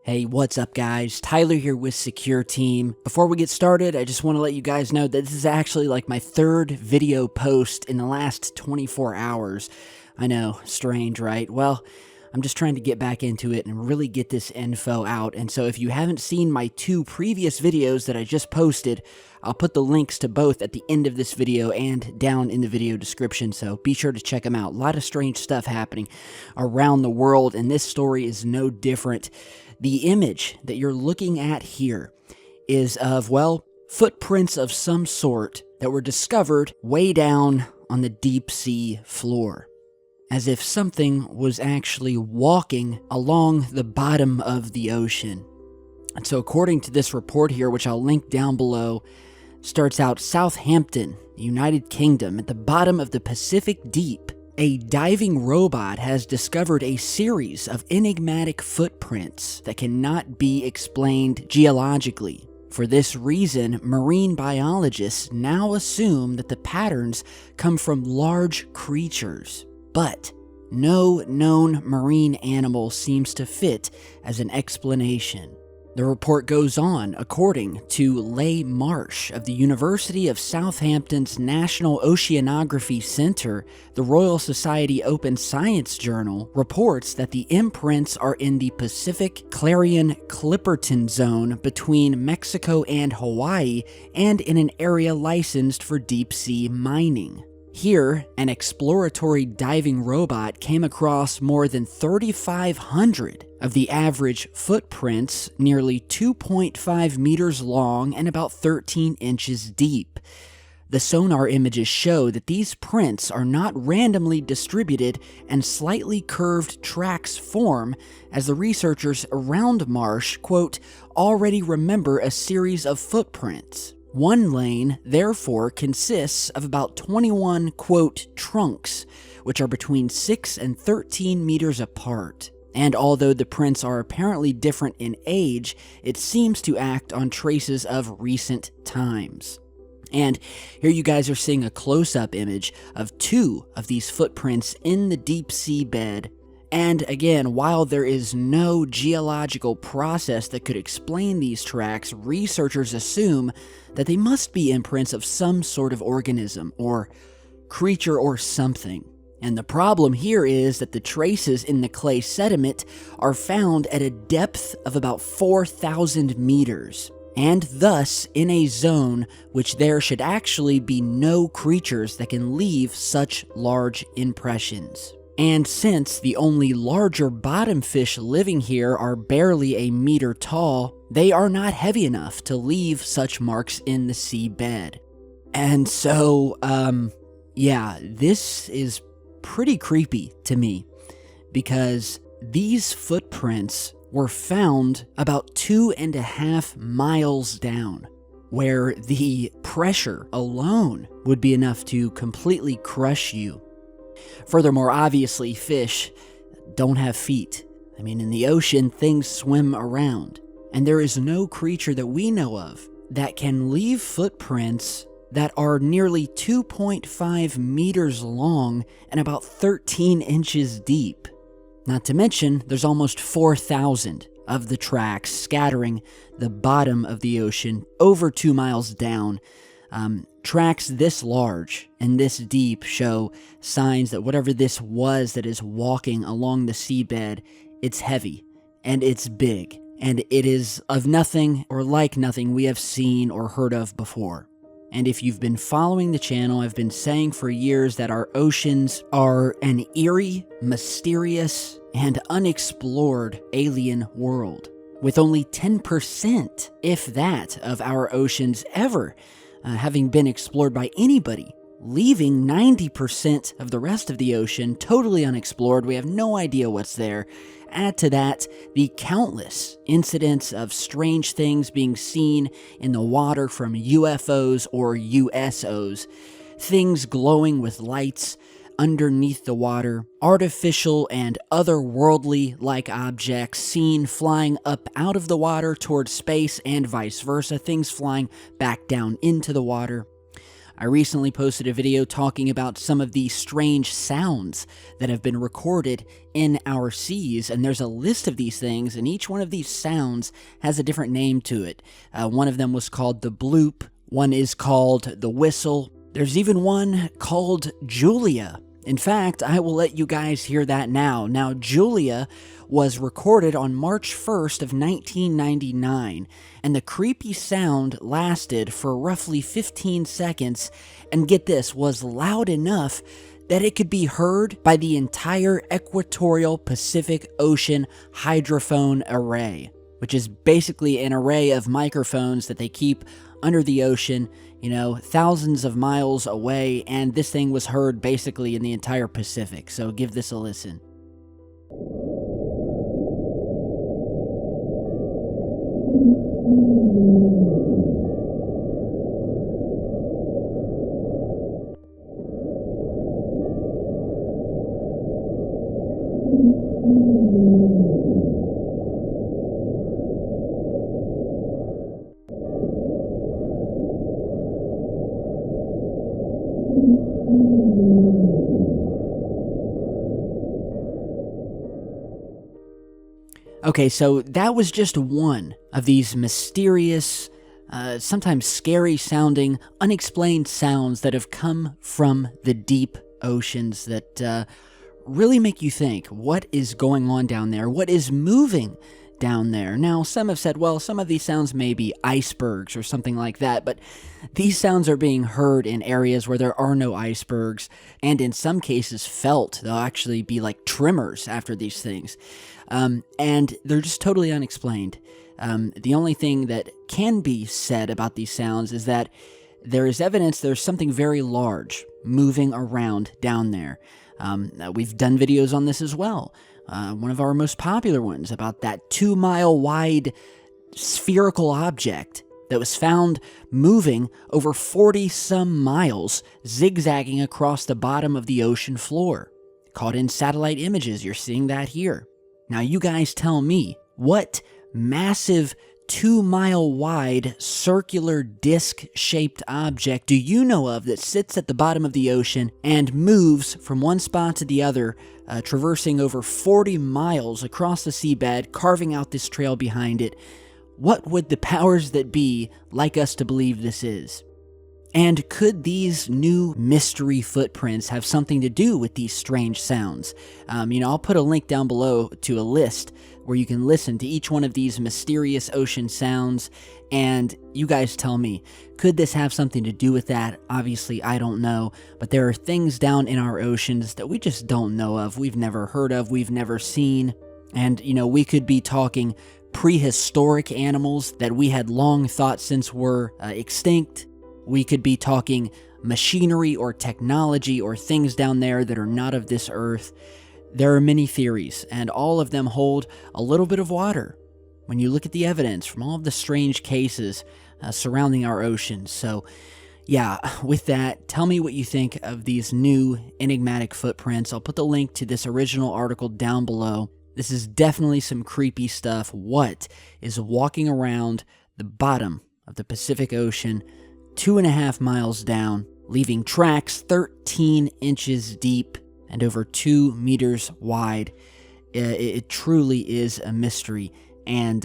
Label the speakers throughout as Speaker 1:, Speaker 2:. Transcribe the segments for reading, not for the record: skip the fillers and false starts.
Speaker 1: Hey, what's up guys? Tyler here with Secureteam. Before we get started, I just want to let you guys know that this is actually like my third video post in the last 24 hours. I know, strange, right? Well, I'm just trying to get back into it and really get this info out. And so if you haven't seen my two previous videos that I just posted, I'll put the links to both at the end of this video and down in the video description, so be sure to check them out. A lot of strange stuff happening around the world, and this story is no different. The image that you're looking at here is of, well, footprints of some sort that were discovered way down on the deep sea floor, as if something was actually walking along the bottom of the ocean. And so according to this report here, which I'll link down below, starts out Southampton, United Kingdom, at the bottom of the Pacific Deep. A diving robot has discovered a series of enigmatic footprints that cannot be explained geologically. For this reason, marine biologists now assume that the patterns come from large creatures. But no known marine animal seems to fit as an explanation. The report goes on, according to Leigh Marsh of the University of Southampton's National Oceanography Centre, the Royal Society Open Science Journal reports that the imprints are in the Pacific Clarion-Clipperton zone between Mexico and Hawaii and in an area licensed for deep-sea mining. Here, an exploratory diving robot came across more than 3,500 of the average footprints, nearly 2.5 meters long and about 13 inches deep. The sonar images show that these prints are not randomly distributed, and slightly curved tracks form as the researchers around Marsh, quote, already remember a series of footprints. One lane, therefore, consists of about 21, quote, trunks, which are between 6 and 13 meters apart. And although the prints are apparently different in age, it seems to act on traces of recent times. And here you guys are seeing a close-up image of two of these footprints in the deep sea bed. And again, while there is no geological process that could explain these tracks, researchers assume that they must be imprints of some sort of organism or creature or something. And the problem here is that the traces in the clay sediment are found at a depth of about 4,000 meters, and thus in a zone which there should actually be no creatures that can leave such large impressions. And since the only larger bottom fish living here are barely a meter tall, they are not heavy enough to leave such marks in the seabed. And so, yeah, this is pretty creepy to me, because these footprints were found about 2.5 miles down, where the pressure alone would be enough to completely crush you. Furthermore, obviously, fish don't have feet. I mean, in the ocean, things swim around, and there is no creature that we know of that can leave footprints that are nearly 2.5 meters long and about 13 inches deep. Not to mention, there's almost 4,000 of the tracks scattering the bottom of the ocean over 2 miles down. Tracks this large and this deep show signs that whatever this was that is walking along the seabed, it's heavy, and it's big, and it is of nothing or like nothing we have seen or heard of before. And if you've been following the channel, I've been saying for years that our oceans are an eerie, mysterious, and unexplored alien world, with only 10%, if that, of our oceans ever having been explored by anybody, leaving 90% of the rest of the ocean totally unexplored. We have no idea what's there. Add to that the countless incidents of strange things being seen in the water from UFOs or USOs, things glowing with lights underneath the water, artificial and otherworldly-like objects seen flying up out of the water towards space and vice versa, things flying back down into the water. I recently posted a video talking about some of the strange sounds that have been recorded in our seas, and there's a list of these things, and each one of these sounds has a different name to it. One of them was called the bloop, one is called the whistle, there's even one called Julia. In fact, I will let you guys hear that now. Now, Julia was recorded on March 1st of 1999, and the creepy sound lasted for roughly 15 seconds, and get this, was loud enough that it could be heard by the entire equatorial Pacific Ocean hydrophone array, which is basically an array of microphones that they keep under the ocean, you know, thousands of miles away, and this thing was heard basically in the entire Pacific. So give this a listen. Okay, so that was just one of these mysterious, sometimes scary sounding, unexplained sounds that have come from the deep oceans that really make you think, what is going on down there? What is moving down there? Now, some have said, well, some of these sounds may be icebergs or something like that, but these sounds are being heard in areas where there are no icebergs, and in some cases felt. They'll actually be like tremors after these things. And they're just totally unexplained. The only thing that can be said about these sounds is that there is evidence there's something very large moving around down there. We've done videos on this as well. One of our most popular ones about that 2-mile wide spherical object that was found moving over 40-some miles, zigzagging across the bottom of the ocean floor. Caught in satellite images, you're seeing that here. Now you guys tell me, what massive 2-mile wide circular disc-shaped object do you know of that sits at the bottom of the ocean and moves from one spot to the other, traversing over 40 miles across the seabed, carving out this trail behind it? What would the powers that be like us to believe this is? And could these new mystery footprints have something to do with these strange sounds? I'll put a link down below to a list where you can listen to each one of these mysterious ocean sounds, and you guys tell me, could this have something to do with that? Obviously, I don't know, but there are things down in our oceans that we just don't know of, we've never heard of, we've never seen, and, we could be talking prehistoric animals that we had long thought since were extinct. We could be talking machinery or technology or things down there that are not of this earth. There are many theories, and all of them hold a little bit of water when you look at the evidence from all of the strange cases surrounding our oceans. So, yeah, with that, tell me what you think of these new enigmatic footprints. I'll put the link to this original article down below. This is definitely some creepy stuff. What is walking around the bottom of the Pacific Ocean 2.5 miles down, leaving tracks 13 inches deep and over 2 meters wide? It truly is a mystery, and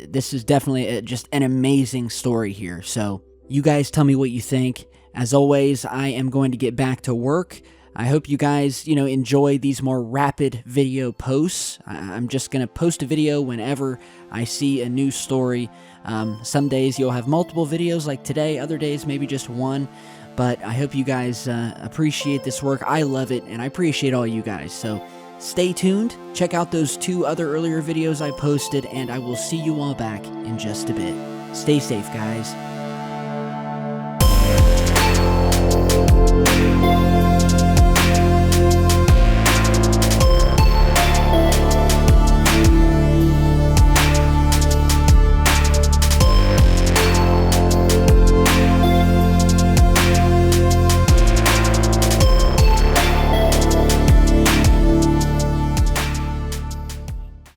Speaker 1: this is definitely just an amazing story here. So you guys tell me what you think. As always, I am going to get back to work. I hope you guys, enjoy these more rapid video posts. I'm just going to post a video whenever I see a new story. Some days you'll have multiple videos like today, other days maybe just one. But I hope you guys appreciate this work. I love it, and I appreciate all you guys. So stay tuned. Check out those 2 other earlier videos I posted, and I will see you all back in just a bit. Stay safe, guys.